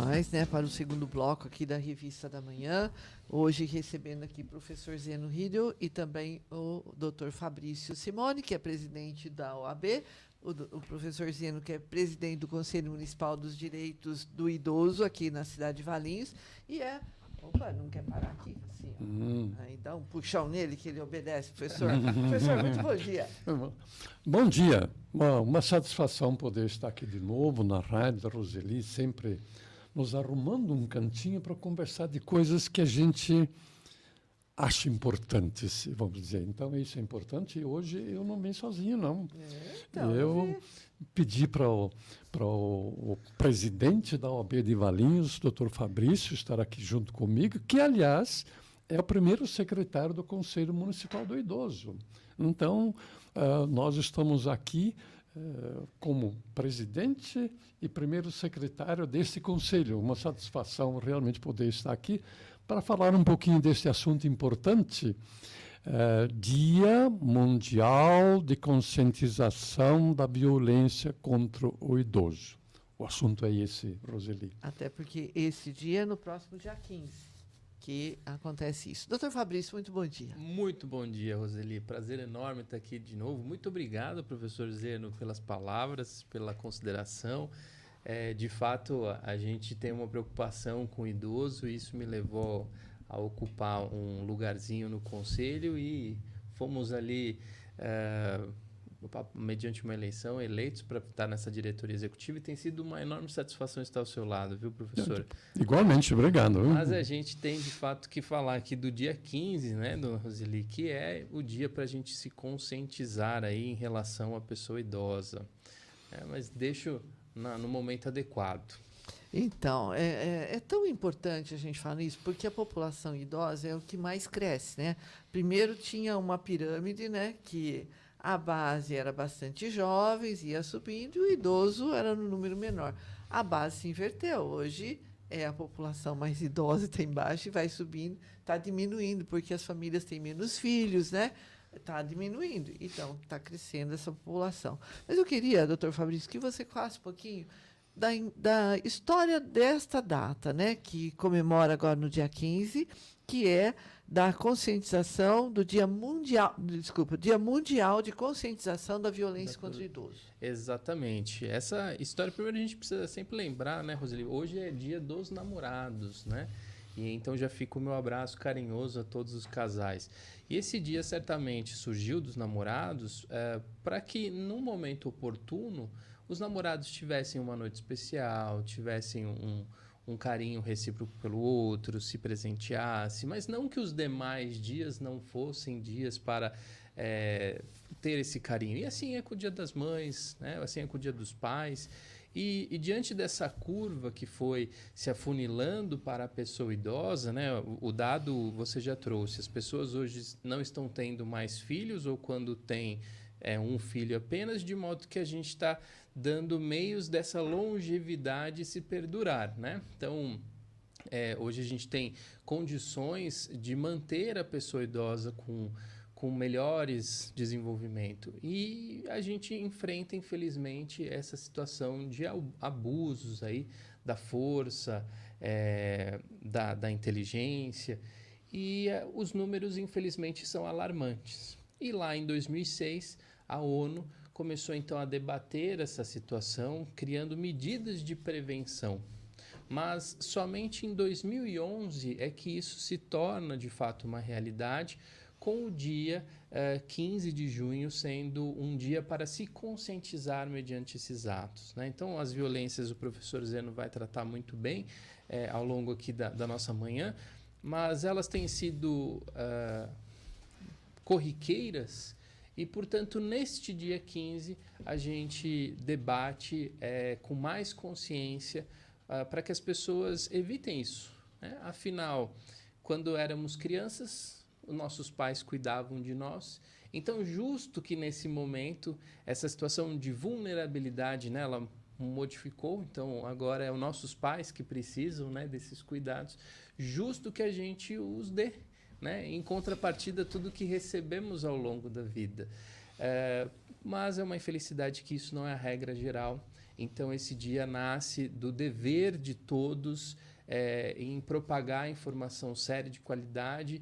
nós, né, para o segundo bloco aqui da Revista da Manhã. Hoje recebendo aqui o professor Zeno Riedel e também o Dr. Fabrício Simone, que é presidente da OAB, o professor Zeno, que é presidente do Conselho Municipal dos Direitos do Idoso aqui na cidade de Valinhos, e Opa, não quer parar aqui? Assim, ó. Aí dá um puxão nele que ele obedece, professor. Professor, muito bom dia. Bom dia. Uma satisfação poder estar aqui de novo na rádio da Roseli, sempre nos arrumando um cantinho para conversar de coisas que a gente acha importantes, vamos dizer. Então, isso é importante e hoje eu não vim sozinho, não. Eu pedi para o presidente da OAB de Valinhos, doutor Fabrício, estar aqui junto comigo, que, aliás, é o primeiro secretário do Conselho Municipal do Idoso. Então, nós estamos aqui como presidente e primeiro secretário desse conselho. Uma satisfação realmente poder estar aqui para falar um pouquinho desse assunto importante, Dia Mundial de Conscientização da Violência contra o Idoso. O assunto é esse, Roseli. Até porque esse dia é no próximo dia 15 que acontece isso. Doutor Fabrício, muito bom dia. Muito bom dia, Roseli. Prazer enorme estar aqui de novo. Muito obrigado, professor Zeno, pelas palavras, pela consideração. De fato, a gente tem uma preocupação com o idoso e isso me levou a ocupar um lugarzinho no conselho e fomos ali, mediante uma eleição, eleitos para estar nessa diretoria executiva e tem sido uma enorme satisfação estar ao seu lado, viu, professor? Igualmente, obrigado. Mas a gente tem, de fato, que falar aqui do dia 15, né, dona Roseli, que é o dia para a gente se conscientizar aí em relação à pessoa idosa. Mas deixo no momento adequado. Então, é tão importante a gente falar isso, porque a população idosa é o que mais cresce, né? Primeiro tinha uma pirâmide, né, que a base era bastante jovens, ia subindo, e o idoso era no número menor. A base se inverteu. Hoje é a população mais idosa, está embaixo, e vai subindo, está diminuindo, porque as famílias têm menos filhos, né? Está diminuindo. Então, está crescendo essa população. Mas eu queria, doutor Fabrício, que você falasse um pouquinho da história desta data, né, que comemora agora no dia 15, que é da conscientização do Dia Mundial de Conscientização da Violência contra o Idoso. Exatamente. Essa história, primeiro a gente precisa sempre lembrar, né, Roseli? Hoje é dia dos namorados, né? E então já fica o meu abraço carinhoso a todos os casais. E esse dia certamente surgiu dos namorados para que, num momento oportuno, os namorados tivessem uma noite especial, tivessem um carinho recíproco pelo outro, se presenteassem, mas não que os demais dias não fossem dias para ter esse carinho. E assim é com o Dia das Mães, né? Assim é com o Dia dos Pais. E diante dessa curva que foi se afunilando para a pessoa idosa, né, o dado você já trouxe, as pessoas hoje não estão tendo mais filhos ou quando tem um filho apenas, de modo que a gente está dando meios dessa longevidade se perdurar, né? Então, hoje a gente tem condições de manter a pessoa idosa com melhores desenvolvimento. E a gente enfrenta, infelizmente, essa situação de abusos aí, da força, da inteligência. E os números, infelizmente, são alarmantes. E lá em 2006, a ONU começou então a debater essa situação, criando medidas de prevenção. Mas somente em 2011 é que isso se torna de fato uma realidade, com o dia 15 de junho sendo um dia para se conscientizar mediante esses atos, né? Então, as violências o professor Zeno vai tratar muito bem ao longo aqui da nossa manhã, mas elas têm sido corriqueiras e, portanto, neste dia 15 a gente debate com mais consciência para que as pessoas evitem isso, né? Afinal, quando éramos crianças, os nossos pais cuidavam de nós. Então, justo que nesse momento, essa situação de vulnerabilidade, né, ela modificou. Então, agora é os nossos pais que precisam, né, desses cuidados. Justo que a gente os dê, né, em contrapartida tudo que recebemos ao longo da vida. Mas é uma infelicidade que isso não é a regra geral. Então, esse dia nasce do dever de todos em propagar informação séria, de qualidade,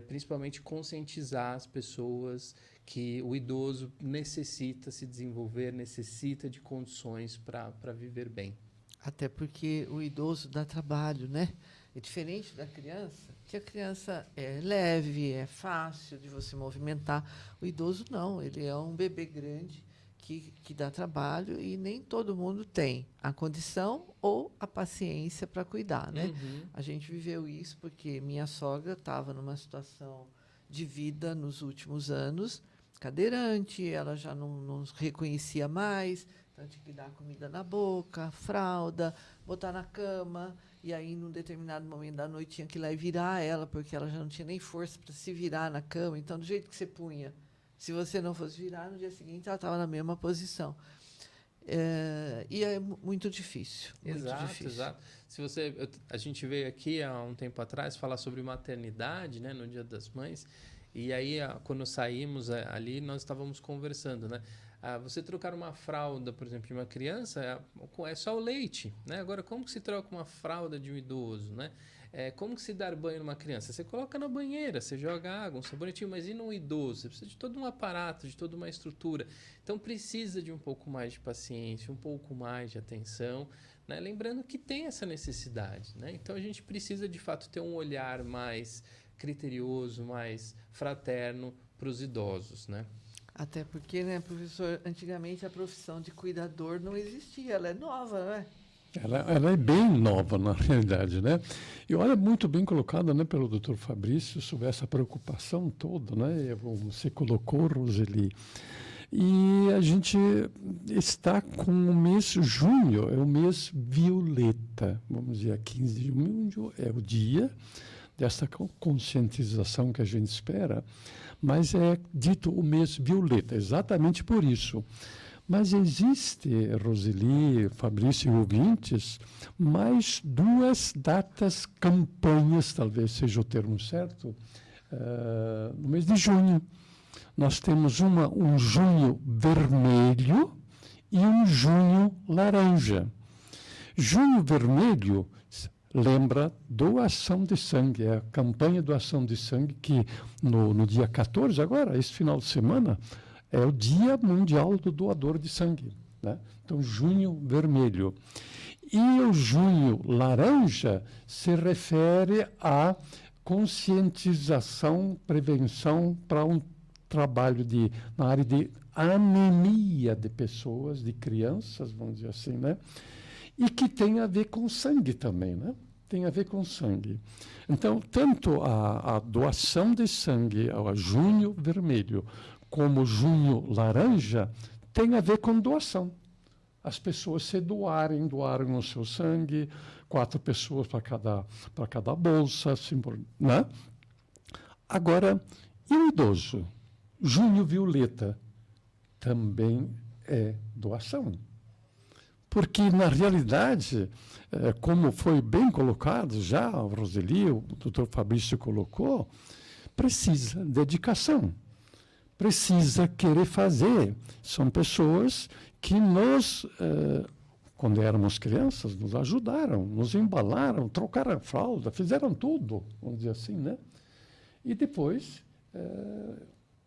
principalmente conscientizar as pessoas que o idoso necessita se desenvolver, necessita de condições para viver bem. Até porque o idoso dá trabalho, né? É diferente da criança, que a criança é leve, é fácil de você movimentar. O idoso não, ele é um bebê grande que dá trabalho e nem todo mundo tem a condição ou a paciência para cuidar, né? Uhum. A gente viveu isso porque minha sogra estava numa situação de vida nos últimos anos, cadeirante, ela já não reconhecia mais, então tinha que dar comida na boca, fralda, botar na cama, e aí, num determinado momento da noite, tinha que ir lá e virar ela, porque ela já não tinha nem força para se virar na cama. Então, do jeito que você punha, se você não fosse virar, no dia seguinte ela estava na mesma posição. E é muito difícil. Exato, muito difícil. exato. A gente veio aqui há um tempo atrás falar sobre maternidade, né, no Dia das Mães, e aí quando saímos ali nós estávamos conversando, né? Você trocar uma fralda, por exemplo, de uma criança é só o leite, né? Agora, como que se troca uma fralda de um idoso, né? Como que se dar banho numa criança? Você coloca na banheira, você joga água, um sabonetinho, mas e num idoso? Você precisa de todo um aparato, de toda uma estrutura. Então, precisa de um pouco mais de paciência, um pouco mais de atenção, né? Lembrando que tem essa necessidade, né? Então, a gente precisa, de fato, ter um olhar mais criterioso, mais fraterno para os idosos, né? Até porque, né, professor, antigamente a profissão de cuidador não existia, ela é nova, não é? Ela é bem nova, na realidade, né? E olha, muito bem colocada, né, pelo Dr. Fabrício sobre essa preocupação toda, né? Você colocou, Roseli. E a gente está com o mês junho, é o mês violeta. Vamos dizer, 15 de junho é o dia dessa conscientização que a gente espera, mas é dito o mês violeta, exatamente por isso. Mas existe, Roseli, Fabrício e ouvintes, mais duas datas, campanhas, talvez seja o termo certo, no mês de junho. Nós temos um junho vermelho e um junho laranja. Junho vermelho lembra doação de sangue, é a campanha doação de sangue que no dia 14, agora, esse final de semana, é o Dia Mundial do Doador de Sangue, né? Então, junho vermelho. E o junho laranja se refere à conscientização, prevenção para um trabalho na área de anemia de pessoas, de crianças, vamos dizer assim, né? E que tem a ver com sangue também, né? Tem a ver com sangue. Então, tanto a doação de sangue, ao junho vermelho, como junho laranja, tem a ver com doação. As pessoas se doarem o seu sangue, 4 pessoas para cada bolsa, assim, né? Agora, e o idoso? Junho violeta também é doação. Porque, na realidade, como foi bem colocado já, a Roseli, o doutor Fabrício colocou, precisa dedicação, precisa querer fazer. São pessoas que quando éramos crianças, nos ajudaram, nos embalaram, trocaram a fralda, fizeram tudo, vamos dizer assim, né? E depois,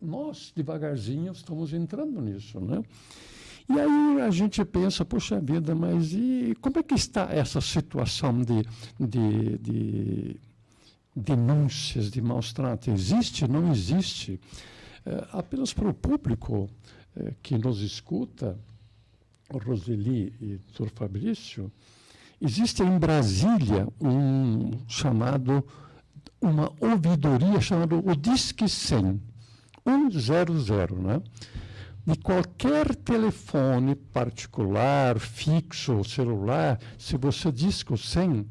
nós, devagarzinho, estamos entrando nisso, né? E aí a gente pensa, poxa vida, mas e como é que está essa situação de denúncias de maus tratos? Existe? Não existe? Apenas para o público que nos escuta, Roseli e Dr. Fabrício, existe em Brasília uma ouvidoria chamada o Disque 100, 100, né? De qualquer telefone particular, fixo ou celular, se você diz que o 100,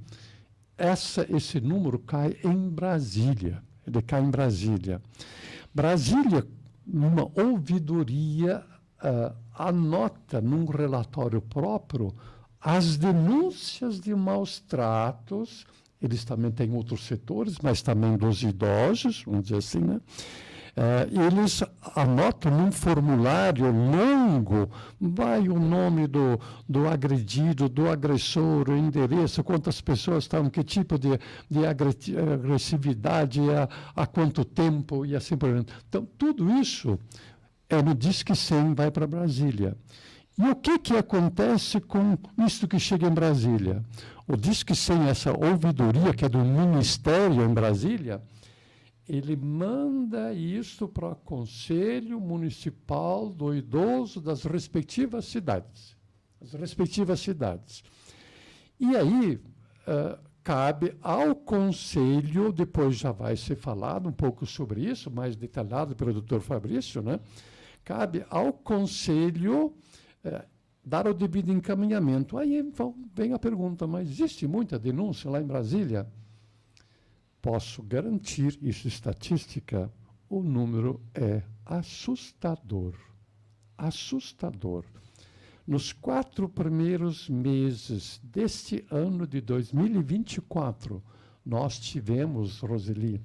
esse número cai em Brasília. Ele cai em Brasília. Brasília, numa ouvidoria, anota num relatório próprio as denúncias de maus tratos. Eles também têm outros setores, mas também dos idosos, vamos dizer assim, né? Eles anotam num formulário longo, vai o nome do agredido, do agressor, o endereço, quantas pessoas estão, que tipo de agressividade, há quanto tempo e assim por diante. Então, tudo isso no Disque 100 vai para Brasília. E o que acontece com isso que chega em Brasília? O Disque 100, essa ouvidoria que é do Ministério em Brasília, ele manda isso para o Conselho Municipal do Idoso das respectivas cidades. As respectivas cidades. E aí, cabe ao Conselho, depois já vai ser falado um pouco sobre isso, mais detalhado pelo doutor Fabrício, né? Cabe ao Conselho dar o devido encaminhamento. Aí vem a pergunta, mas existe muita denúncia lá em Brasília? Posso garantir, isso é estatística, o número é assustador. Assustador. Nos 4 primeiros meses deste ano de 2024, nós tivemos, Roseli,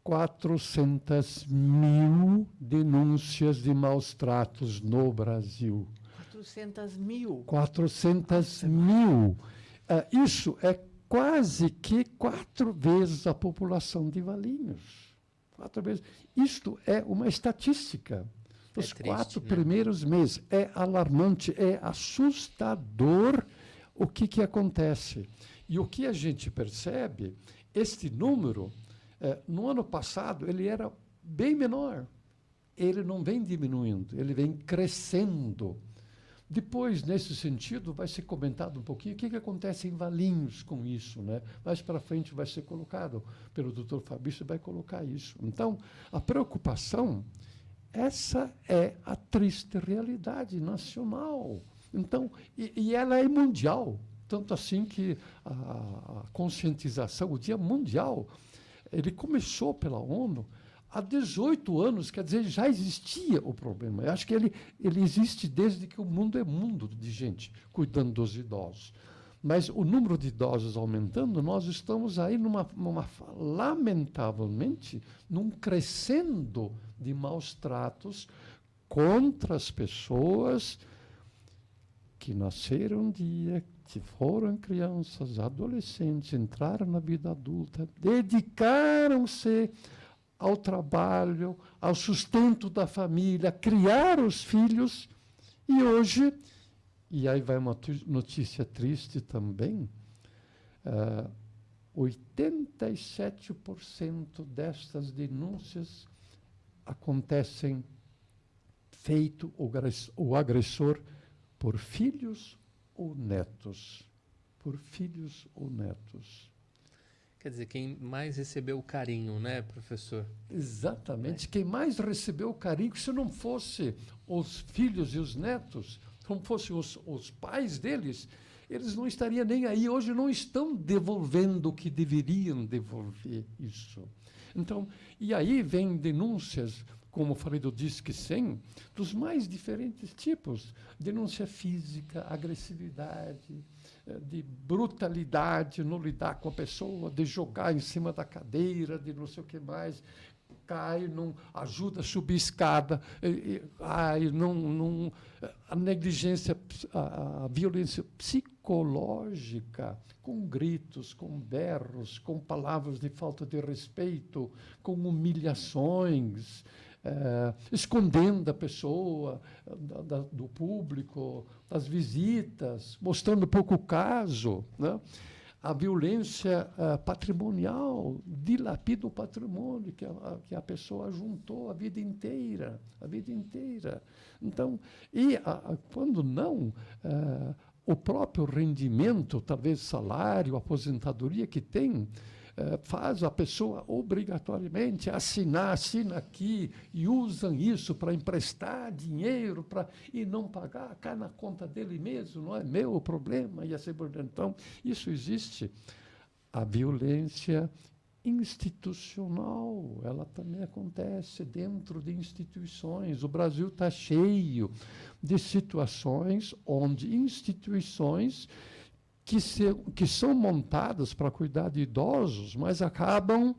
400.000 denúncias de maus tratos no Brasil. 400.000? 400.000. Isso é quase que 4 vezes a população de Valinhos. 4 vezes. Isto é uma estatística dos 4 primeiros meses. É alarmante, é assustador o que acontece. E o que a gente percebe, este número, no ano passado, ele era bem menor. Ele não vem diminuindo, ele vem crescendo. Depois, nesse sentido, vai ser comentado um pouquinho o que acontece em Valinhos com isso, né? Mais para frente vai ser colocado pelo doutor Fabrício, vai colocar isso. Então, a preocupação, essa é a triste realidade nacional. Então, e ela é mundial, tanto assim que a conscientização, o Dia Mundial, ele começou pela ONU há 18 anos, quer dizer, já existia o problema. Eu acho que ele existe desde que o mundo é mundo de gente cuidando dos idosos. Mas o número de idosos aumentando, nós estamos aí lamentavelmente, num crescendo de maus tratos contra as pessoas que nasceram um dia, que foram crianças, adolescentes, entraram na vida adulta, dedicaram-se ao trabalho, ao sustento da família, criar os filhos, e hoje, e aí vai uma notícia triste também, 87% destas denúncias acontecem feito o agressor por filhos ou netos. Por filhos ou netos. Quer dizer, quem mais recebeu o carinho, né, professor? Exatamente. Quem mais recebeu o carinho, se não fosse os filhos e os netos, se não fossem os pais deles, eles não estariam nem aí. Hoje não estão devolvendo o que deveriam devolver isso. Então, e aí vem denúncias, como falei do Disque 100, dos mais diferentes tipos. Denúncia física, agressividade, de brutalidade no lidar com a pessoa, de jogar em cima da cadeira, de não sei o que mais, cai, não ajuda a subir escada, a negligência, a violência psicológica, com gritos, com berros, com palavras de falta de respeito, com humilhações, escondendo a pessoa do público, das visitas, mostrando pouco caso, né? A violência patrimonial, dilapida o patrimônio que a pessoa juntou a vida inteira, Então, quando não, o próprio rendimento, talvez salário, aposentadoria que tem, faz a pessoa obrigatoriamente assina aqui e usam isso para emprestar dinheiro e não pagar, cai na conta dele mesmo, não é meu o problema, e assim por diante. Então, isso existe. A violência institucional, ela também acontece dentro de instituições. O Brasil está cheio de situações onde instituições que são montadas para cuidar de idosos, mas acabam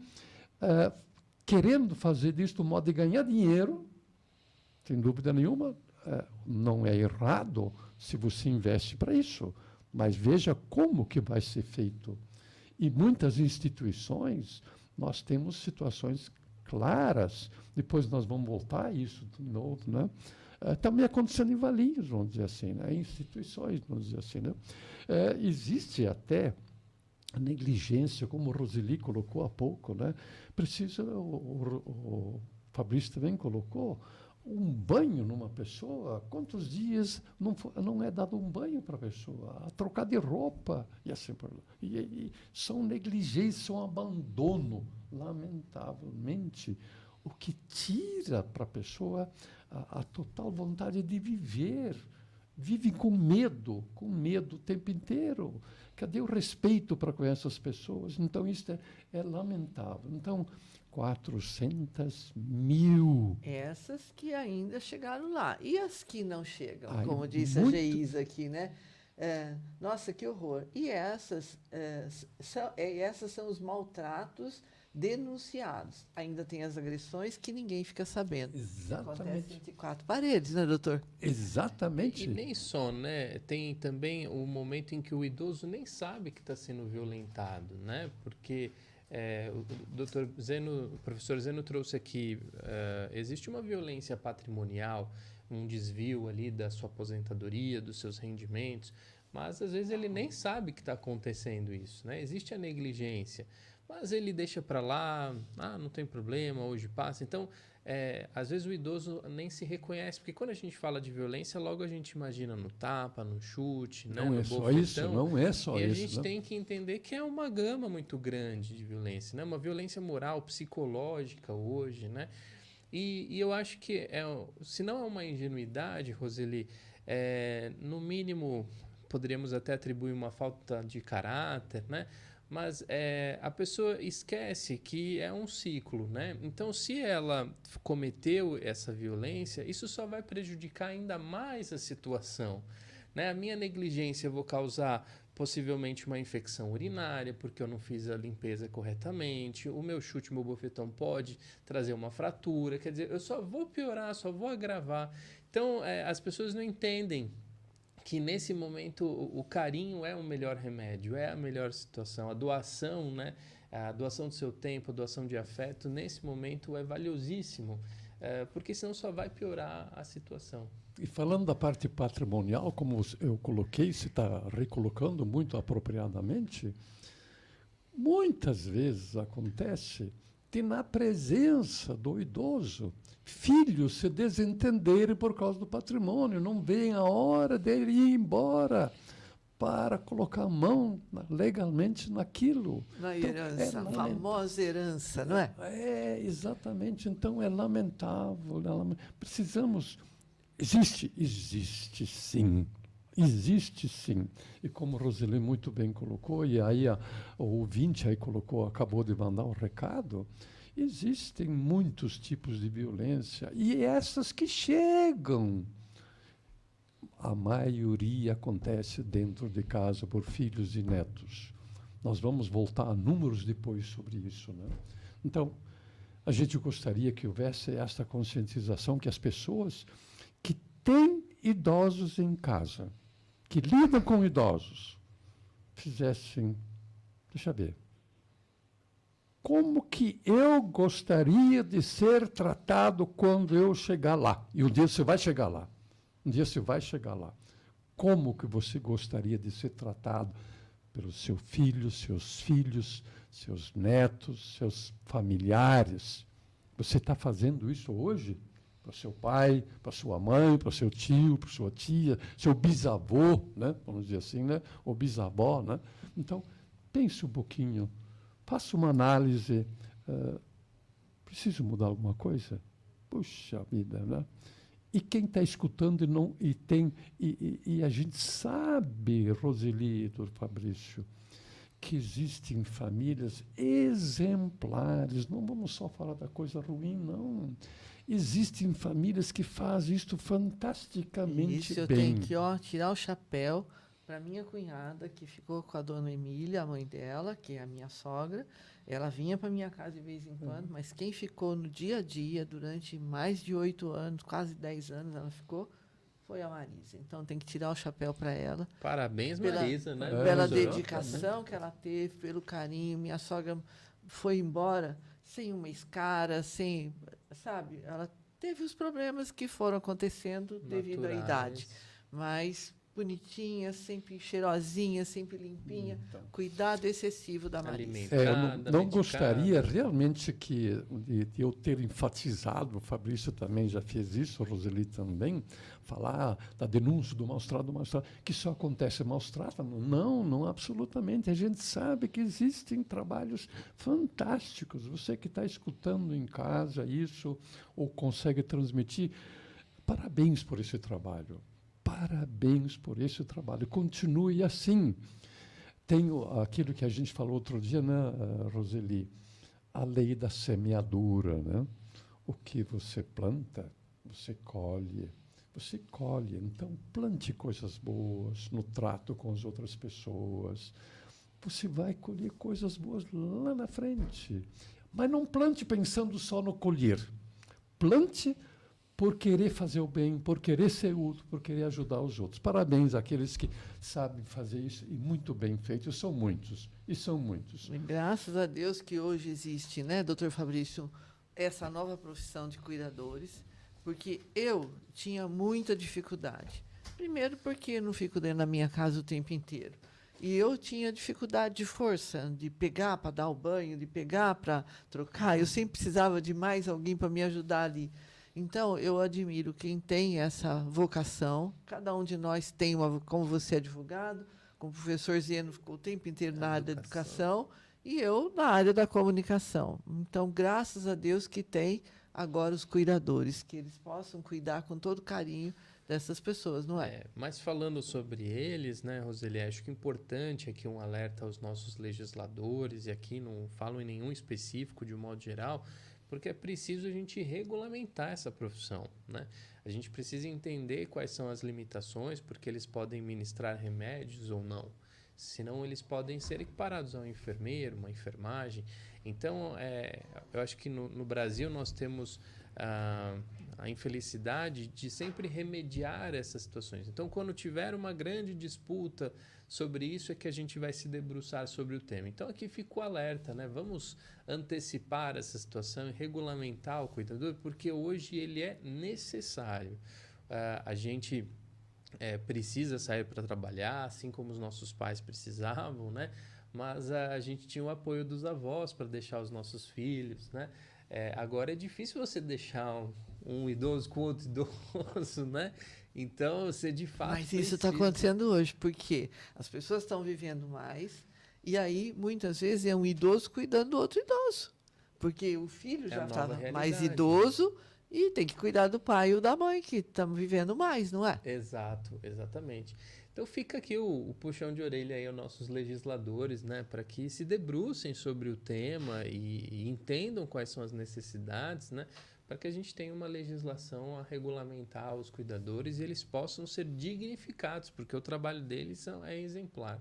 querendo fazer disso um modo de ganhar dinheiro, sem dúvida nenhuma, não é errado se você investe para isso, mas veja como que vai ser feito. E muitas instituições, nós temos situações claras, depois nós vamos voltar a isso de novo, né? Também acontecendo em Valinhos, vamos dizer assim, né? Em instituições, vamos dizer assim, né? Existe até a negligência, como o Roseli colocou há pouco, né? Precisa, o Fabrício também colocou, um banho numa pessoa, quantos dias não é dado um banho para a pessoa, a trocar de roupa, e assim por lá. E são negligências, são abandono, lamentavelmente, o que tira para a pessoa a total vontade de viver. Vivem com medo o tempo inteiro. Cadê o respeito para com essas pessoas? Então, isso é lamentável. Então, 400 mil. Essas que ainda chegaram lá. E as que não chegam, Ai, como disse a Geisa aqui, né? Nossa, que horror. E essas são os maltratos denunciados. Ainda tem as agressões que ninguém fica sabendo. Exatamente. Acontece entre quatro paredes, né, doutor? Exatamente. E nem só, né? Tem também o momento em que o idoso nem sabe que está sendo violentado, né? Porque o professor Zeno trouxe aqui, existe uma violência patrimonial, um desvio ali da sua aposentadoria, dos seus rendimentos, mas às vezes ele nem sabe que está acontecendo isso, né? Existe a negligência, mas ele deixa para lá, não tem problema, hoje passa. Então, às vezes o idoso nem se reconhece, porque quando a gente fala de violência, logo a gente imagina no tapa, no chute, não né, é no só bofetão. isso, não é só e isso. A gente não. tem que entender que é uma gama muito grande de violência, né? Uma violência moral, psicológica hoje, né? E eu acho que, se não é uma ingenuidade, Roseli, no mínimo poderíamos até atribuir uma falta de caráter, né? Mas a pessoa esquece que é um ciclo, né? Então, se ela cometeu essa violência, isso só vai prejudicar ainda mais a situação, né? A minha negligência, eu vou causar possivelmente uma infecção urinária, porque eu não fiz a limpeza corretamente, o meu chute, meu bofetão pode trazer uma fratura, quer dizer, eu só vou piorar, só vou agravar. Então, as pessoas não entendem que nesse momento o carinho é o melhor remédio, é a melhor situação. A doação, né? A doação do seu tempo, a doação de afeto, nesse momento é valiosíssimo, porque senão só vai piorar a situação. E falando da parte patrimonial, como eu coloquei, se está recolocando muito apropriadamente, muitas vezes acontece de, na presença do idoso, filhos se desentenderem por causa do patrimônio, não veem a hora dele ir embora para colocar a mão legalmente naquilo. Na Então, herança, a famosa herança, não é? Exatamente. Então, é lamentável. Precisamos... Existe sim. Existe sim. E como Roseli muito bem colocou, e aí o ouvinte aí colocou, acabou de mandar o recado, existem muitos tipos de violência, e essas que chegam, a maioria acontece dentro de casa por filhos e netos. Nós vamos voltar a números depois sobre isso, né? Então, a gente gostaria que houvesse esta conscientização, que as pessoas que têm idosos em casa, que lidam com idosos, fizessem, deixa eu ver, como que eu gostaria de ser tratado quando eu chegar lá? E um dia você vai chegar lá. Um dia você vai chegar lá. Como que você gostaria de ser tratado pelo seu filho, seus netos, seus familiares? Você está fazendo isso hoje? Para seu pai, para sua mãe, para seu tio, para sua tia, seu bisavô, né? Vamos dizer assim, né? Ou bisavó, né? Então, pense um pouquinho, faça uma análise. Preciso mudar alguma coisa? Puxa vida, né? E quem está escutando e a gente sabe, Roseli e doutor Fabrício, que existem famílias exemplares. Não vamos só falar da coisa ruim, não. Existem famílias que fazem isto fantasticamente Isso eu bem. tenho que tirar o chapéu para minha cunhada, que ficou com a dona Emília, a mãe dela, que é a minha sogra. Ela vinha para minha casa de vez em quando, mas quem ficou no dia a dia durante mais de 8 anos, quase 10 anos, ela ficou, foi a Marisa. Então tem que tirar o chapéu para ela. Parabéns, Pela, Marisa, né? pela Professora? dedicação que ela teve, pelo carinho. Minha sogra foi embora sem uma escara, sem, sabe? Ela teve os problemas que foram acontecendo devido à idade, mas bonitinha, sempre cheirosinha, sempre limpinha. Então. Cuidado excessivo da Marisa. Alimentada, Eu não medicada. gostaria realmente de eu ter enfatizado, o Fabrício também já fez isso, a Roseli também, falar da denúncia do maus-trato, que só acontece maus-trato. Não, não, absolutamente. A gente sabe que existem trabalhos fantásticos. Você que está escutando em casa isso, ou consegue transmitir, parabéns por esse trabalho. Parabéns por esse trabalho. Continue assim. Tem aquilo que a gente falou outro dia, né, Roseli? A lei da semeadura, né? O que você planta, você colhe. Você colhe. Então, plante coisas boas no trato com as outras pessoas. Você vai colher coisas boas lá na frente. Mas não plante pensando só no colher. Plante por querer fazer o bem, por querer ser útil, por querer ajudar os outros. Parabéns àqueles que sabem fazer isso e muito bem feito. São muitos, e são muitos. E graças a Deus que hoje existe, né, doutor Fabrício, essa nova profissão de cuidadores, porque eu tinha muita dificuldade. Primeiro porque eu não fico dentro da minha casa o tempo inteiro. E eu tinha dificuldade de força, de pegar para dar o banho, de pegar para trocar. Eu sempre precisava de mais alguém para me ajudar ali. Então, eu admiro quem tem essa vocação. Cada um de nós tem uma, como você é advogado, como o professor Zeno ficou o tempo inteiro na área da educação, e eu na área da comunicação. Então, graças a Deus que tem agora os cuidadores, que eles possam cuidar com todo carinho dessas pessoas, não é? Mas falando sobre eles, né, Roseli, acho que é importante aqui um alerta aos nossos legisladores, e aqui não falo em nenhum específico, de um modo geral, porque é preciso a gente regulamentar essa profissão, né? A gente precisa entender quais são as limitações, porque eles podem ministrar remédios ou não. Senão, eles podem ser equiparados a um enfermeiro, uma enfermagem. Então, eu acho que no Brasil nós temos a infelicidade de sempre remediar essas situações. Então, quando tiver uma grande disputa sobre isso, é que a gente vai se debruçar sobre o tema. Então, aqui fica o alerta, né? Vamos antecipar essa situação e regulamentar o cuidador, porque hoje ele é necessário. A gente precisa sair para trabalhar, assim como os nossos pais precisavam, né? Mas a gente tinha o apoio dos avós para deixar os nossos filhos, né? Agora é difícil você deixar um idoso com outro idoso, né? Então, você de fato Mas isso está acontecendo hoje, porque as pessoas estão vivendo mais, e aí, muitas vezes, é um idoso cuidando do outro idoso. Porque o filho já está mais idoso e tem que cuidar do pai ou da mãe, que estão vivendo mais, não é? Exato, exatamente. Então fica aqui o puxão de orelha aí aos nossos legisladores, né, para que se debrucem sobre o tema e entendam quais são as necessidades, né, para que a gente tenha uma legislação a regulamentar os cuidadores e eles possam ser dignificados, porque o trabalho deles é exemplar.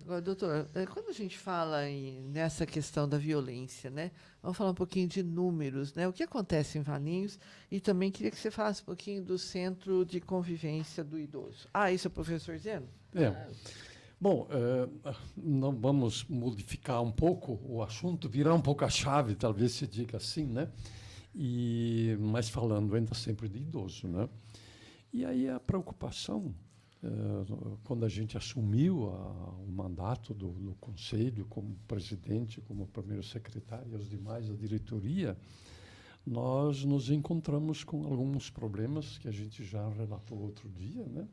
Agora, doutor, quando a gente fala nessa questão da violência, né? Vamos falar um pouquinho de números, né? O que acontece em Valinhos? E também queria que você falasse um pouquinho do Centro de Convivência do Idoso. Isso é o professor Zeno? Bom, não vamos modificar um pouco o assunto, virar um pouco a chave, talvez se diga assim, né? Mas falando ainda sempre de idoso, né? E aí a preocupação, quando a gente assumiu o mandato do Conselho, como presidente, como primeiro secretário e os demais da diretoria, nós nos encontramos com alguns problemas que a gente já relatou outro dia, né?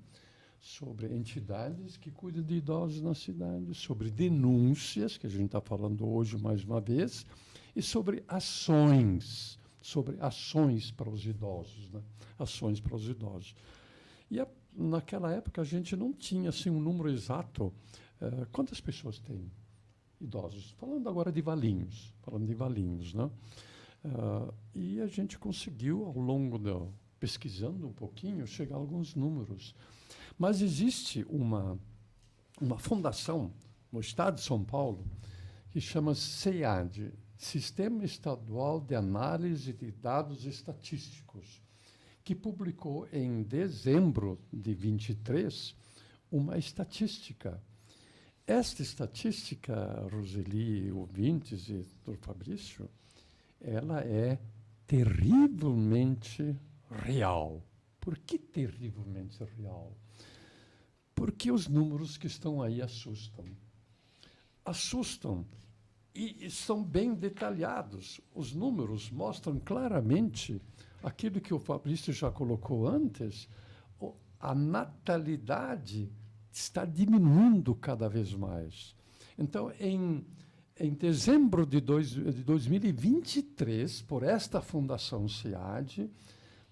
Sobre entidades que cuidam de idosos na cidade, sobre denúncias, que a gente está falando hoje mais uma vez, e sobre ações para os idosos, né? Ações para os idosos. E naquela época a gente não tinha assim um número exato. Quantas pessoas tem idosos? Falando agora de Valinhos, né? E a gente conseguiu, ao longo pesquisando um pouquinho, chegar a alguns números. Mas existe uma uma fundação no estado de São Paulo que chama SEAD, Sistema Estadual de Análise de Dados Estatísticos, que publicou em dezembro de 23 uma estatística. Esta estatística, Roseli, ouvintes e Dr. Fabrício, ela é terrivelmente real. Por que terrivelmente real? Porque os números que estão aí assustam. Assustam e são bem detalhados. Os números mostram claramente aquilo que o Fabrício já colocou antes, a natalidade está diminuindo cada vez mais. Então, em dezembro de 2023, por esta Fundação SEAD,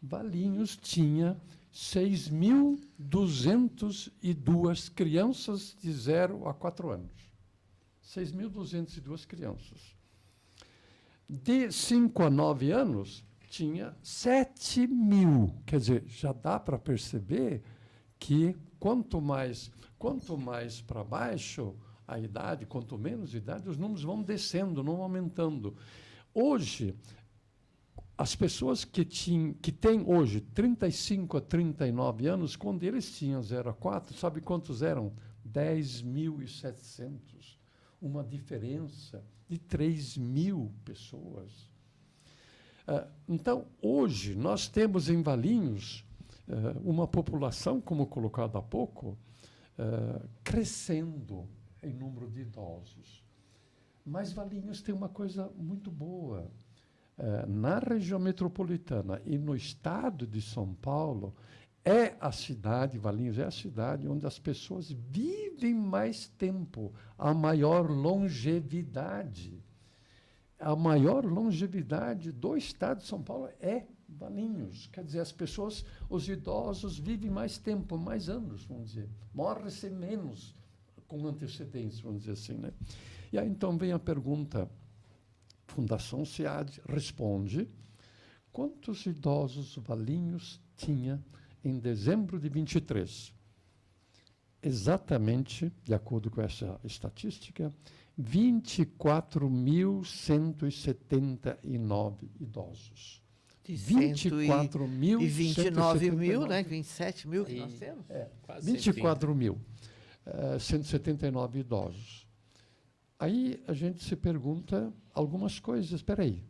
Valinhos tinha 6.202 crianças de 0 a 4 anos. 6.202 crianças. De 5 a 9 anos, tinha 7.000. Quer dizer, já dá para perceber que quanto mais para baixo a idade, quanto menos idade, os números vão descendo, não aumentando. Hoje, as pessoas que têm hoje 35 a 39 anos, quando eles tinham 0 a 4, sabe quantos eram? 10.700. Uma diferença de 3.000 pessoas. Então, hoje, nós temos em Valinhos uma população, como colocado há pouco, crescendo em número de idosos. Mas Valinhos tem uma coisa muito boa. Na região metropolitana e no estado de São Paulo, Valinhos é a cidade onde as pessoas vivem mais tempo, a maior longevidade. A maior longevidade do estado de São Paulo é Valinhos. Quer dizer, as pessoas, os idosos, vivem mais tempo, mais anos, vamos dizer. Morre-se menos com antecedência, vamos dizer assim, né? E aí, então, vem a pergunta. Fundação SEAD responde: quantos idosos Valinhos tinha em dezembro de 23? Exatamente, de acordo com essa estatística, 24.179 idosos. De 24.179. mil, né? 27 mil que nós temos? 24.179 idosos. Aí a gente se pergunta algumas coisas. Espera aí.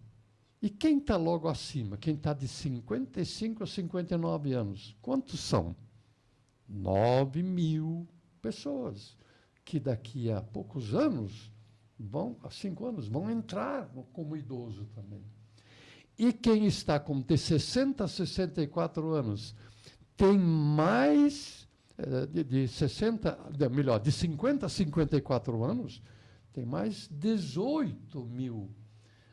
E quem está logo acima? Quem está de 55 a 59 anos? Quantos são? 9.000 pessoas, que daqui a poucos anos, há 5 anos, vão entrar como idoso também. E quem está de 60 a 64 anos tem mais, de 50 a 54 anos, tem mais 18.000.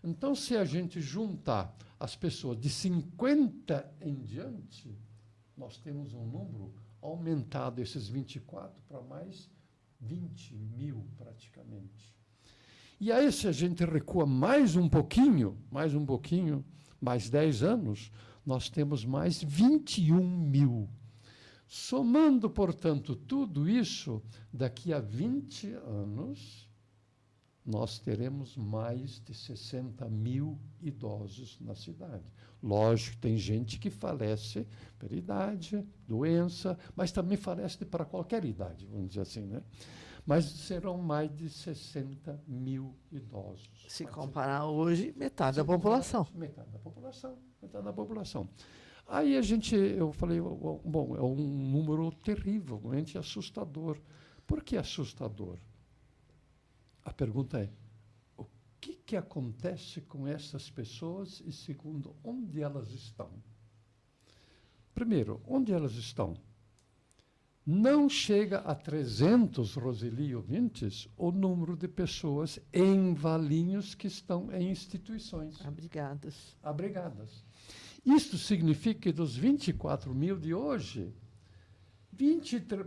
Então, se a gente juntar as pessoas de 50 em diante, nós temos um número aumentado, esses 24, para mais 20.000, praticamente. E aí, se a gente recua mais um pouquinho, mais 10 anos, nós temos mais 21.000. Somando, portanto, tudo isso, daqui a 20 anos, nós teremos mais de 60.000 idosos na cidade. Lógico, tem gente que falece por idade, doença, mas também falece para qualquer idade, vamos dizer assim, né? Mas serão mais de 60.000 idosos. Se comparar hoje, metade da população. Metade da população. Aí eu falei, bom, é um número terrivelmente assustador. Por que assustador? A pergunta é, o que acontece com essas pessoas e, segundo, onde elas estão? Primeiro, onde elas estão? Não chega a 300, Roseli, ouvintes, o número de pessoas em Valinhos que estão em instituições. Abrigadas. Isto significa que dos 24.000 de hoje,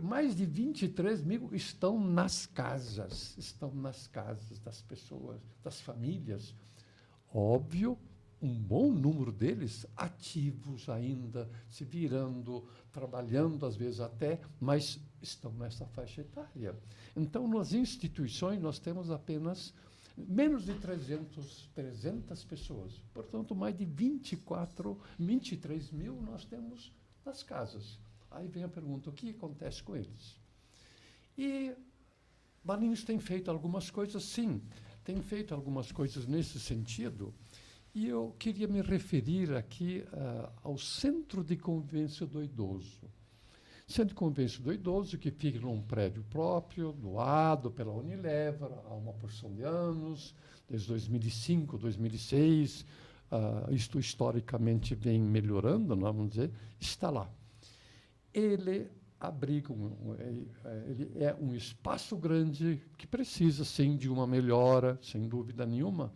mais de 23.000 estão nas casas das pessoas, das famílias. Óbvio, um bom número deles ativos ainda, se virando, trabalhando às vezes até, mas estão nessa faixa etária. Então, nas instituições, nós temos apenas menos de 300 pessoas. Portanto, mais de 23 mil nós temos nas casas. Aí vem a pergunta, o que acontece com eles? E Valinhos tem feito algumas coisas, sim, tem feito algumas coisas nesse sentido, e eu queria me referir aqui ao Centro de Convivência do Idoso. Centro de Convivência do Idoso, que fica num prédio próprio, doado pela Unilever há uma porção de anos, desde 2005, 2006, isto historicamente vem melhorando, não vamos dizer, está lá. Ele abriga, ele é um espaço grande que precisa, sim, de uma melhora, sem dúvida nenhuma,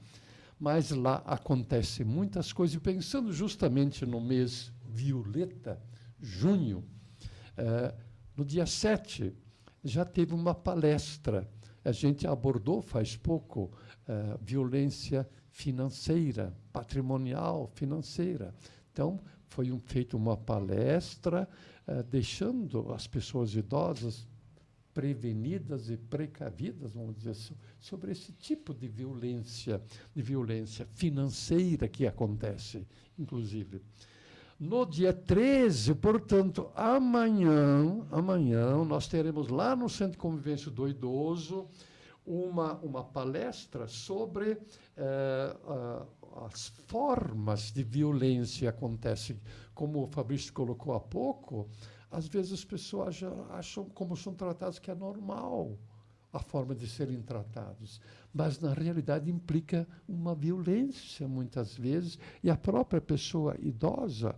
mas lá acontecem muitas coisas. E pensando justamente no mês violeta, junho, no dia 7, já teve uma palestra. A gente abordou faz pouco violência financeira, patrimonial, financeira. Então, foi feita uma palestra deixando as pessoas idosas prevenidas e precavidas, vamos dizer, sobre esse tipo de violência financeira que acontece, inclusive. No dia 13, portanto, amanhã nós teremos lá no Centro de Convivência do Idoso uma palestra sobre as formas de violência que acontecem. Como o Fabrício colocou há pouco, às vezes as pessoas acham como são tratados que é normal a forma de serem tratados, mas na realidade implica uma violência muitas vezes, e a própria pessoa idosa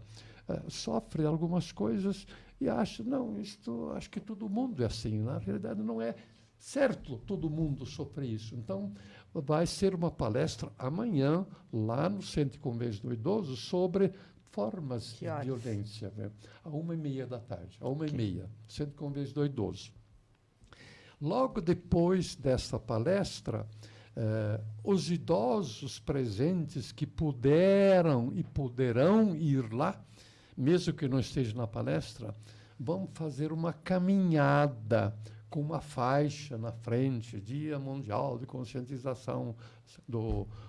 sofre algumas coisas e acha, não, isto, acho que todo mundo é assim. Na realidade não é certo todo mundo sofrer isso. Então, vai ser uma palestra amanhã, lá no Centro de Convivência do Idoso, sobre formas de violência, né? À 13h30, à 13h30, Centro de Convivência do Idoso. Logo depois dessa palestra, os idosos presentes que puderam e poderão ir lá, mesmo que não esteja na palestra, vão fazer uma caminhada com uma faixa na frente, Dia Mundial de Conscientização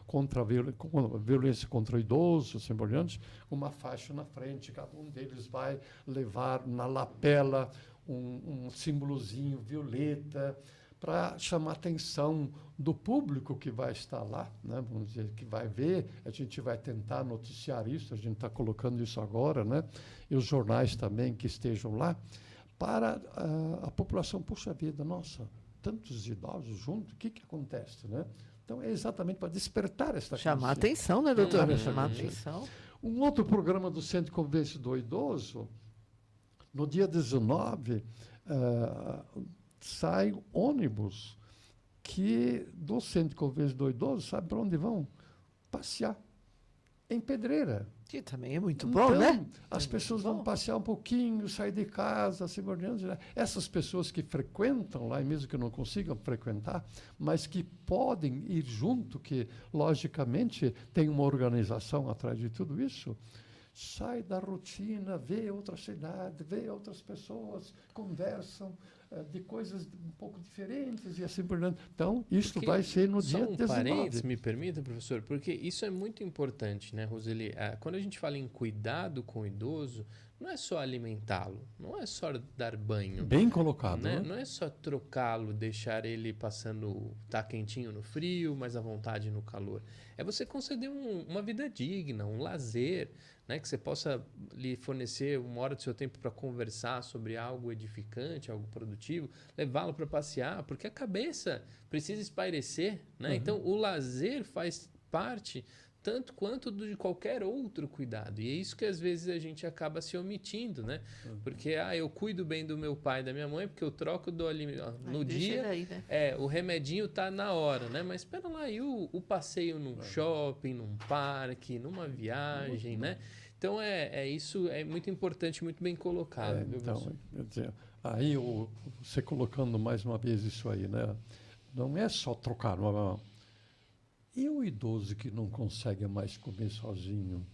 contra a violência contra o idoso, assim por diante, uma faixa na frente, cada um deles vai levar na lapela um símbolozinho violeta para chamar a atenção do público que vai estar lá, né? Vamos dizer, que vai ver. A gente vai tentar noticiar isso, a gente está colocando isso agora, né? E os jornais também que estejam lá, para a população. Puxa vida, nossa, tantos idosos juntos, o que acontece, né? Então, é exatamente para despertar esta consciência. Chamar atenção, né, doutor? Chamar atenção. Um outro programa do Centro de Convivência do Idoso, no dia 19, sai ônibus que do Centro de Convivência do Idoso, sabe para onde vão? Passear em Pedreira. Que também é muito bom, né? As pessoas vão passear um pouquinho, sair de casa, assim por diante, né? Essas pessoas que frequentam lá, e mesmo que não consigam frequentar, mas que podem ir junto, que, logicamente, tem uma organização atrás de tudo isso, sai da rotina, vê outra cidade, vê outras pessoas, conversam de coisas um pouco diferentes e assim por diante. Então, isso vai ser no dia 19. Parênteses, me permita, professor, porque isso é muito importante, né, Roseli? Quando a gente fala em cuidado com o idoso, não é só alimentá-lo, não é só dar banho. Bem colocado, né? Né? Não é só trocá-lo, deixar ele passando, tá quentinho no frio, mas à vontade no calor. É você conceder uma vida digna, um lazer, né? Que você possa lhe fornecer uma hora do seu tempo para conversar sobre algo edificante, algo produtivo, levá-lo para passear, porque a cabeça precisa espairecer, né? Então, o lazer faz parte tanto quanto de qualquer outro cuidado. E é isso que às vezes a gente acaba se omitindo, né? Porque eu cuido bem do meu pai e da minha mãe porque eu troco do alimento no dia. Daí, né? O remedinho tá na hora, né? Mas espera lá, e o passeio num shopping, num parque, numa viagem, né? Então isso é muito importante, muito bem colocado. Viu, então, quer dizer, aí você colocando mais uma vez isso aí, né? Não é só trocar. E o idoso que não consegue mais comer sozinho?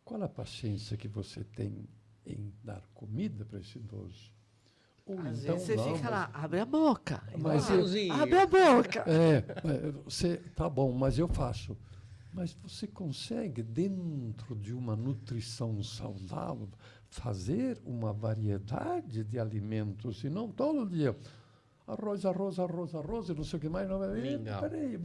Qual a paciência que você tem em dar comida para esse idoso? Ou Às então, vezes você não, fica lá, abre a boca. Mas Abre a boca. você tá bom, mas eu faço. Mas você consegue, dentro de uma nutrição saudável, fazer uma variedade de alimentos, e não todo dia arroz, arroz, arroz, arroz, e não sei o que mais. Não, peraí,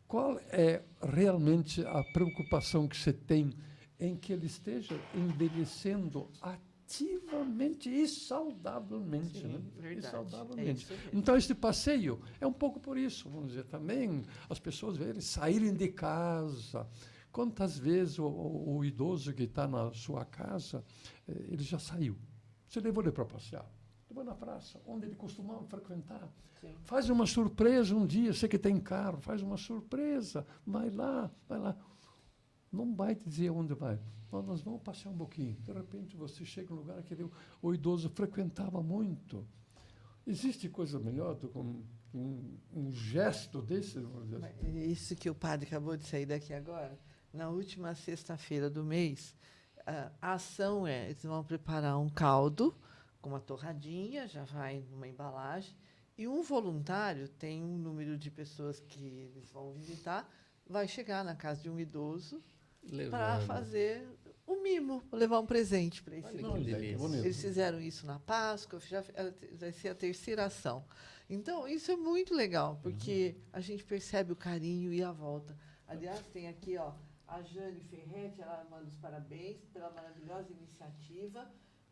qual é realmente a preocupação que você tem em que ele esteja envelhecendo ativamente e saudavelmente? Sim, Né? verdade. E saudavelmente. É isso mesmo. Então, este passeio é um pouco por isso, vamos dizer, também as pessoas verem, saírem de casa. Quantas vezes o idoso que está na sua casa, ele já saiu. Você levou ele para passear. Levou na praça, onde ele costumava frequentar. Sim. Faz uma surpresa um dia, você que tem carro, faz uma surpresa, vai lá, vai lá. Não vai dizer onde vai. Nós vamos passear um pouquinho. De repente, você chega num lugar que o idoso frequentava muito. Existe coisa melhor do que um gesto desse? Isso que o padre acabou de sair daqui agora, na última sexta-feira do mês, a ação é, eles vão preparar um caldo com uma torradinha, já vai numa embalagem, e um voluntário, tem um número de pessoas que eles vão visitar, vai chegar na casa de um idoso para fazer um mimo, levar um presente para esse Olha que delícia. Eles fizeram isso na Páscoa, vai ser a terceira ação. Então, isso é muito legal, porque a gente percebe o carinho e a volta. Aliás, tem aqui a Jane Ferretti, ela manda os parabéns pela maravilhosa iniciativa.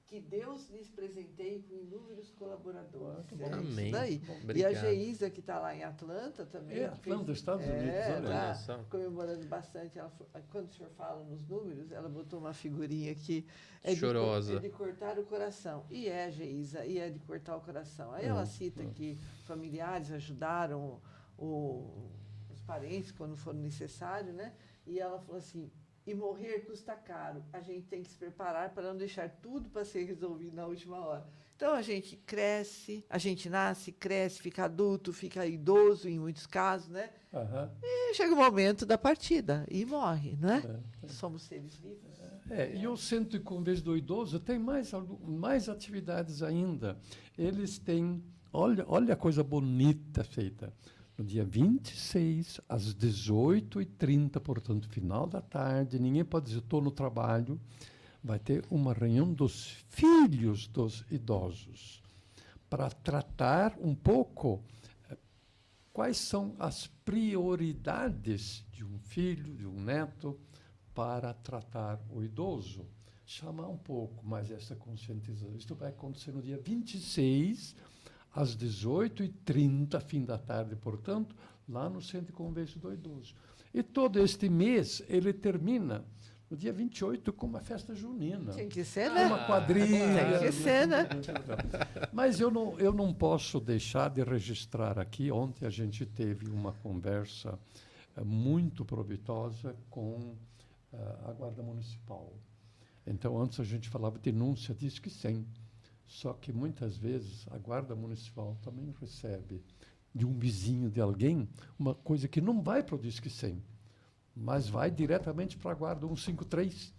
Que Deus lhes presenteie com inúmeros colaboradores. Amém. Isso daí. Bom, E a Geisa, que está lá em Atlanta também. Atlanta, Estados Unidos. Está comemorando bastante. Quando o senhor fala nos números, ela botou uma figurinha aqui. Chorosa. É de cortar o coração. E é, Geisa, e é de cortar o coração. Aí ela cita que familiares ajudaram os parentes quando for necessário, né? E ela falou assim, e morrer custa caro. A gente tem que se preparar para não deixar tudo para ser resolvido na última hora. Então, a gente cresce, a gente nasce, cresce, fica adulto, fica idoso em muitos casos, né? E chega o momento da partida e morre, né? Somos seres vivos. E o Centro de Convívio do Idoso tem mais atividades ainda. Eles têm, olha a coisa bonita feita. No dia 26, às 18h30, portanto, final da tarde, ninguém pode dizer, estou no trabalho, vai ter uma reunião dos filhos dos idosos para tratar um pouco quais são as prioridades de um filho, de um neto, para tratar o idoso. Chamar um pouco mais essa conscientização. Isso vai acontecer no dia 26, às 18h30, fim da tarde, portanto, lá no Centro de Convívio do Idoso. E todo este mês, ele termina no dia 28 com uma festa junina. Tem que ser, né? Uma quadrilha. Tem que ser, né? Mas eu não posso deixar de registrar aqui, ontem a gente teve uma conversa muito proveitosa com a Guarda Municipal. Então, antes a gente falava denúncia, diz que sim. Só que muitas vezes a Guarda Municipal também recebe de um vizinho de alguém uma coisa que não vai para o Disque 100, mas vai diretamente para a Guarda 153.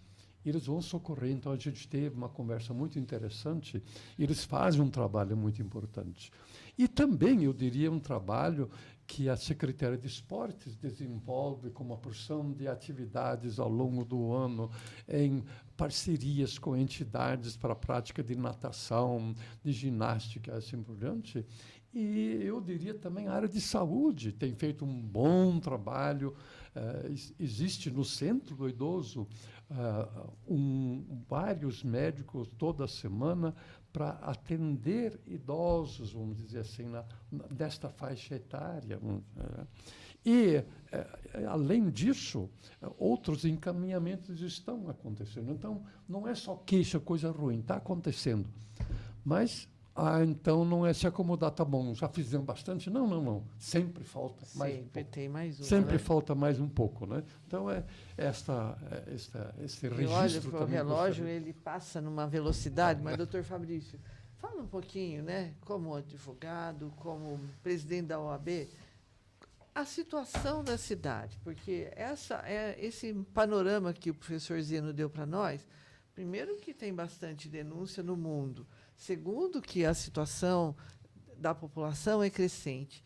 E eles vão socorrer. Então, a gente teve uma conversa muito interessante e eles fazem um trabalho muito importante. E também, eu diria, um trabalho que a Secretaria de Esportes desenvolve com uma porção de atividades ao longo do ano, em parcerias com entidades para a prática de natação, de ginástica, assim por diante. E eu diria também a área de saúde tem feito um bom trabalho. Existe no Centro do Idoso vários médicos toda semana para atender idosos, vamos dizer assim, desta faixa etária. E, além disso, outros encaminhamentos estão acontecendo. Então, não é só queixa, coisa ruim, está acontecendo. Mas, então não é se acomodar, tá bom, já fizemos bastante. Não. Sempre falta mais um pouco. Sempre tem mais um. Sempre falta mais um pouco, né? Então, esse registro. Olha, o relógio, ele passa numa velocidade, mas, doutor Fabrício, fala um pouquinho, né? Como advogado, como presidente da OAB, a situação da cidade, porque esse panorama que o professor Zeno deu para nós, primeiro que tem bastante denúncia no mundo, segundo que a situação da população é crescente.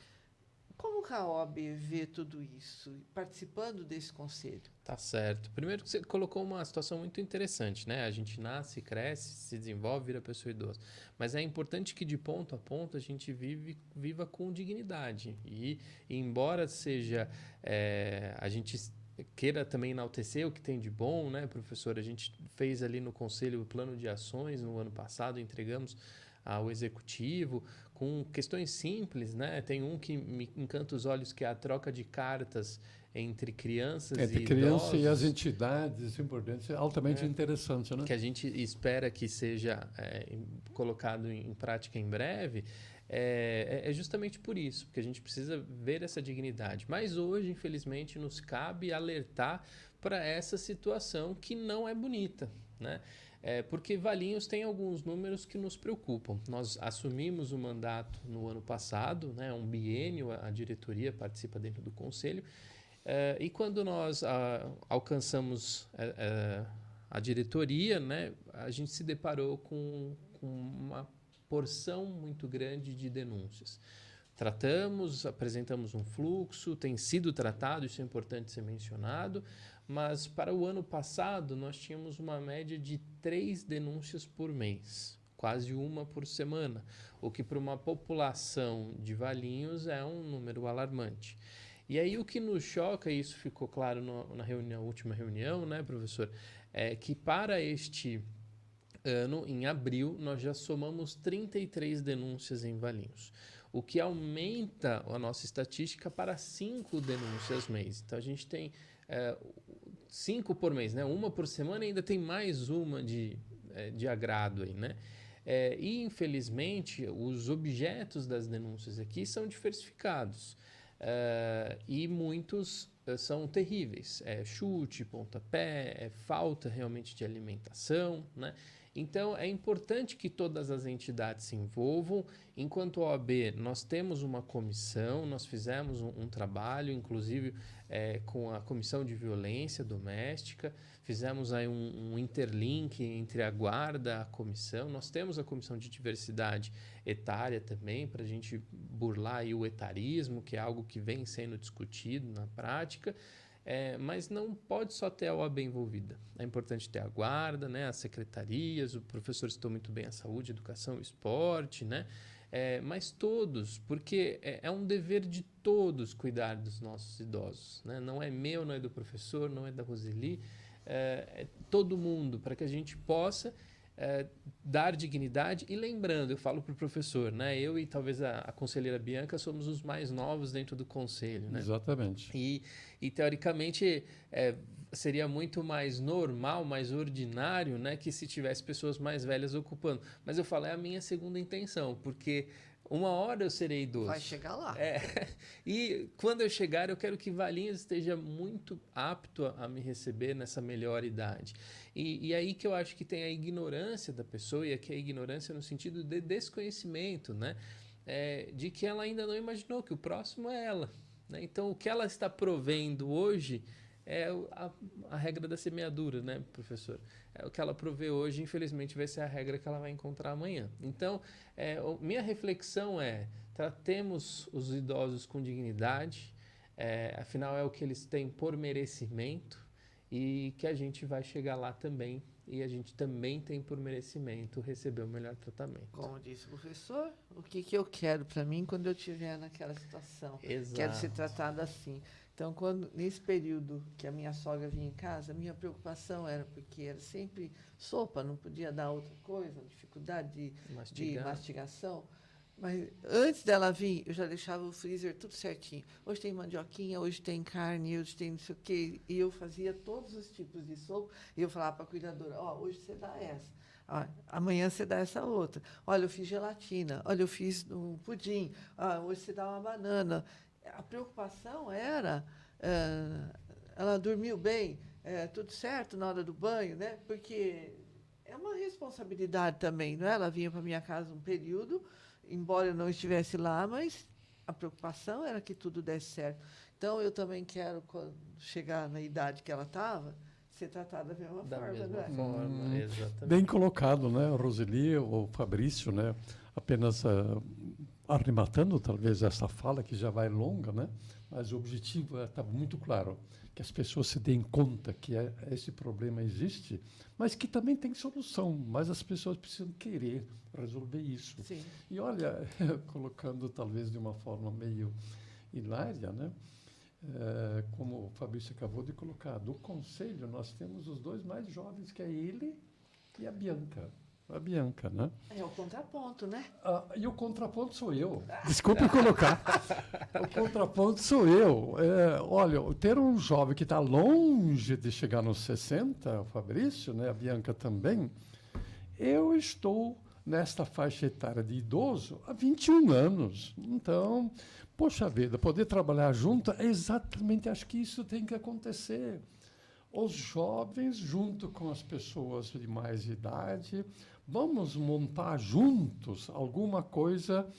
Como que a OAB vê tudo isso, participando desse conselho? Tá certo. Primeiro que você colocou uma situação muito interessante, né? A gente nasce, cresce, se desenvolve, vira pessoa idosa. Mas é importante que de ponto a ponto a gente viva com dignidade. E embora seja a gente queira também enaltecer o que tem de bom, né, professor? A gente fez ali no conselho o plano de ações no ano passado, entregamos ao executivo com questões simples, né? Tem um que me encanta os olhos, que é a troca de cartas entre crianças e Entre criança idosos, e as entidades importantes, é altamente interessante, né? que a gente espera que seja colocado em prática em breve, é justamente por isso, porque a gente precisa ver essa dignidade. Mas hoje, infelizmente, nos cabe alertar para essa situação que não é bonita, né? Porque Valinhos tem alguns números que nos preocupam. Nós assumimos o mandato no ano passado, né, um biênio, a diretoria participa dentro do conselho, e quando nós alcançamos a diretoria, né, a gente se deparou com uma porção muito grande de denúncias. Tratamos, apresentamos um fluxo, tem sido tratado, isso é importante ser mencionado, mas para o ano passado nós tínhamos uma média de 3 denúncias por mês, quase uma por semana, o que para uma população de Valinhos é um número alarmante. E aí o que nos choca, e isso ficou claro na última reunião, né, professor, é que para este ano, em abril, nós já somamos 33 denúncias em Valinhos, o que aumenta a nossa estatística para 5 denúncias mês. Então a gente tem 5 por mês, né? Uma por semana, e ainda tem mais uma de agrado aí, né? E infelizmente os objetos das denúncias aqui são diversificados. E muitos são terríveis. Chute, pontapé, falta realmente de alimentação, né? Então, é importante que todas as entidades se envolvam. Enquanto OAB, nós temos uma comissão, nós fizemos um trabalho, inclusive com a Comissão de Violência Doméstica, fizemos aí um interlink entre a guarda, a comissão. Nós temos a Comissão de Diversidade Etária também, para a gente burlar aí o etarismo, que é algo que vem sendo discutido na prática. Mas não pode só ter a OAB envolvida. É importante ter a guarda, né, as secretarias, o professor citou muito bem a saúde, educação e esporte, né? Mas todos, porque é um dever de todos cuidar dos nossos idosos, né? Não é meu, não é do professor, não é da Roseli, é todo mundo, para que a gente possa dar dignidade. E lembrando, eu falo para o professor, né, eu e talvez a conselheira Bianca somos os mais novos dentro do conselho, né? Exatamente. E teoricamente seria muito mais normal, mais ordinário, né, que se tivesse pessoas mais velhas ocupando. Mas eu falo, é a minha segunda intenção, porque uma hora eu serei idoso. Vai chegar lá. E quando eu chegar, eu quero que Valinhos esteja muito apto a me receber nessa melhor idade. E aí que eu acho que tem a ignorância da pessoa, e aqui a ignorância no sentido de desconhecimento, né? De que ela ainda não imaginou que o próximo é ela, né? Então, o que ela está provendo hoje é a regra da semeadura, né, professor? O que ela provê hoje, infelizmente, vai ser a regra que ela vai encontrar amanhã. Então, minha reflexão tratemos os idosos com dignidade, afinal é o que eles têm por merecimento, e que a gente vai chegar lá também, e a gente também tem por merecimento receber o melhor tratamento. Como disse o professor, o que eu quero para mim quando eu estiver naquela situação? Exato. Quero ser tratada assim. Então, nesse período que a minha sogra vinha em casa, a minha preocupação era porque era sempre sopa, não podia dar outra coisa, dificuldade de mastigação. Mas antes dela vir, eu já deixava o freezer tudo certinho. Hoje tem mandioquinha, hoje tem carne, hoje tem não sei o quê. E eu fazia todos os tipos de sopa. E eu falava para a cuidadora, hoje você dá essa. Amanhã você dá essa outra. Olha, eu fiz gelatina. Olha, eu fiz um pudim. Hoje você dá uma banana. A preocupação era, ela dormiu bem, tudo certo na hora do banho, né? Porque é uma responsabilidade também, não é? Ela vinha para minha casa um período, embora eu não estivesse lá, mas A preocupação era que tudo desse certo. Então, eu também quero, quando chegar na idade que ela estava, ser tratada da mesma Da forma, mesma não é? forma, exatamente. Bem colocado, né, Roseli, o Fabrício, né, apenas arrematando talvez essa fala que já vai longa, né, mas o objetivo estava muito claro, que as pessoas se deem conta que esse problema existe, mas que também tem solução, mas as pessoas precisam querer resolver isso. Sim. E olha, colocando talvez de uma forma meio hilária, né, como o Fabrício acabou de colocar, do conselho nós temos os dois mais jovens, que é ele e a Bianca. A Bianca, né? É o contraponto, né? E o contraponto sou eu. Desculpe colocar. O contraponto sou eu. Olha, ter um jovem que está longe de chegar nos 60, o Fabrício, né, a Bianca também, eu estou nesta faixa etária de idoso há 21 anos. Então, poxa vida, poder trabalhar junto, é exatamente, acho que isso tem que acontecer. Os jovens, junto com as pessoas de mais idade, vamos montar juntos alguma coisa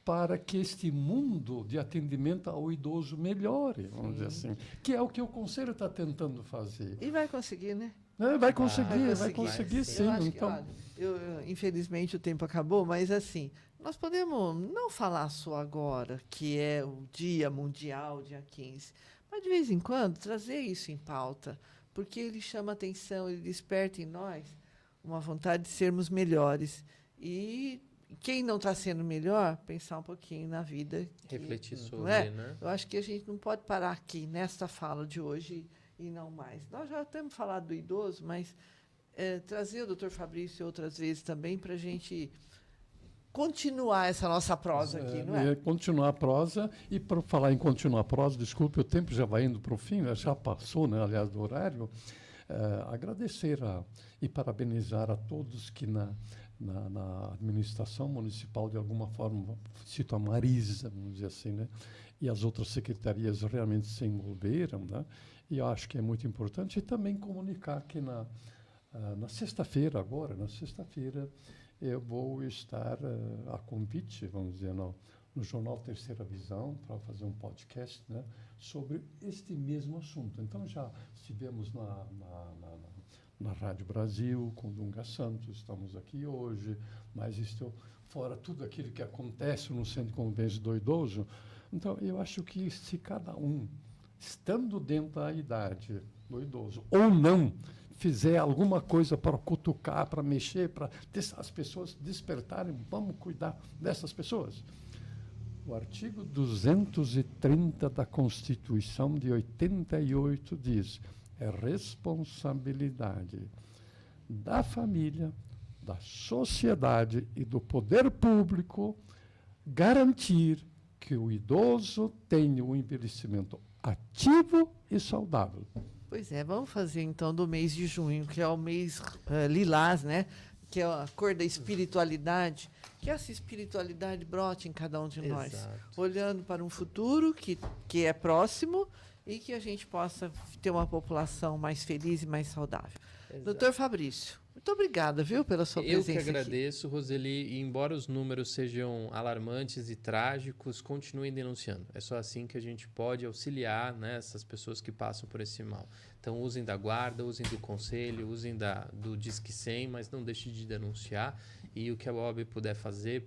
para que este mundo de atendimento ao idoso melhore, vamos dizer assim, que é o que o Conselho está tentando fazer. E vai conseguir, né? Vai conseguir conseguir. sim. Eu acho que, Então, olha, infelizmente o tempo acabou, mas assim, nós podemos não falar só agora, que é o Dia Mundial, dia 15, mas de vez em quando trazer isso em pauta, porque ele chama atenção, ele desperta em nós uma vontade de sermos melhores. E quem não está sendo melhor, pensar um pouquinho na vida. Refletir não sobre, é? né? Eu acho que a gente não pode parar aqui, nesta fala de hoje, e não mais. Nós já temos falado do idoso, mas trazer o doutor Fabrício outras vezes também para a gente continuar essa nossa prosa aqui, não é? Continuar a prosa, e para falar em continuar a prosa, desculpe, o tempo já vai indo para o fim, já passou, né, aliás, do horário. Agradecer e parabenizar a todos que na administração municipal, de alguma forma, cito a Marisa, vamos dizer assim, né, e as outras secretarias realmente se envolveram, né, e eu acho que é muito importante. E também comunicar que na sexta-feira, eu vou estar a convite, vamos dizer, no Jornal Terceira Visão, para fazer um podcast, né, sobre este mesmo assunto. Então, já estivemos na Rádio Brasil, com Dunga Santos, estamos aqui hoje, mas estou fora tudo aquilo que acontece no Centro de Convivência do Idoso. Então, eu acho que se cada um, estando dentro da idade do idoso, ou não, fizer alguma coisa para cutucar, para mexer, para as pessoas despertarem, vamos cuidar dessas pessoas. O artigo 230 da Constituição de 88 diz: é responsabilidade da família, da sociedade e do poder público garantir que o idoso tenha um envelhecimento ativo e saudável. Pois é, vamos fazer então do mês de junho, que é o mês lilás, né? Que é a cor da espiritualidade, que essa espiritualidade brote em cada um de nós, olhando para um futuro que é próximo e que a gente possa ter uma população mais feliz e mais saudável. Exato. Doutor Fabrício, muito obrigada, viu, pela sua presença. Eu que agradeço, Roseli, e embora os números sejam alarmantes e trágicos, continuem denunciando. É só assim que a gente pode auxiliar, né, essas pessoas que passam por esse mal. Então, usem da guarda, usem do conselho, usem do Disque 100, mas não deixem de denunciar. E o que a OAB puder fazer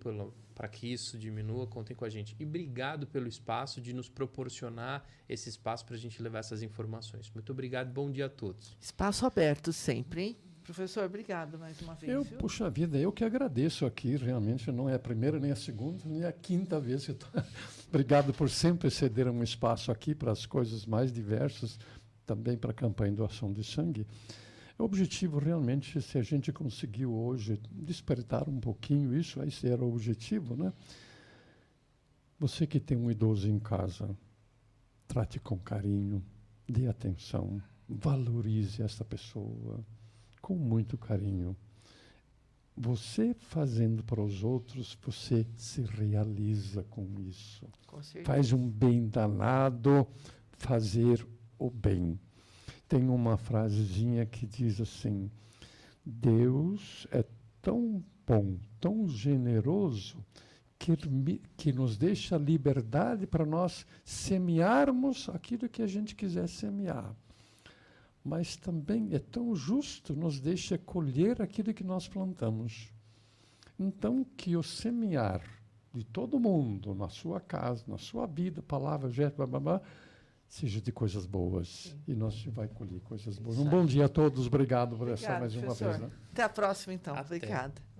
para que isso diminua, contem com a gente. E obrigado pelo espaço de nos proporcionar esse espaço para a gente levar essas informações. Muito obrigado, bom dia a todos. Espaço aberto sempre, hein? Professor, obrigado mais uma vez. Puxa vida, eu que agradeço aqui, realmente não é a primeira, nem a segunda, nem a quinta vez que eu tô... Obrigado por sempre ceder um espaço aqui para as coisas mais diversas, também para a campanha de doação de sangue. O objetivo realmente, se a gente conseguiu hoje despertar um pouquinho isso, esse era o objetivo, né? Você que tem um idoso em casa, trate com carinho, dê atenção, valorize essa pessoa com muito carinho. Você fazendo para os outros, você se realiza com isso. Com certeza. Faz um bem danado, fazer o bem. Tem uma frasezinha que diz assim: Deus é tão bom, tão generoso, que nos deixa liberdade para nós semearmos aquilo que a gente quiser semear. Mas também é tão justo, nos deixa colher aquilo que nós plantamos. Então, que o semear de todo mundo, na sua casa, na sua vida, palavra, gesto, blá, blá, blá, seja de coisas boas. Sim. E nós vai colher coisas boas. Um bom dia a todos. Obrigado por essa mais uma vez. Né? Até a próxima, então. Até. Obrigada.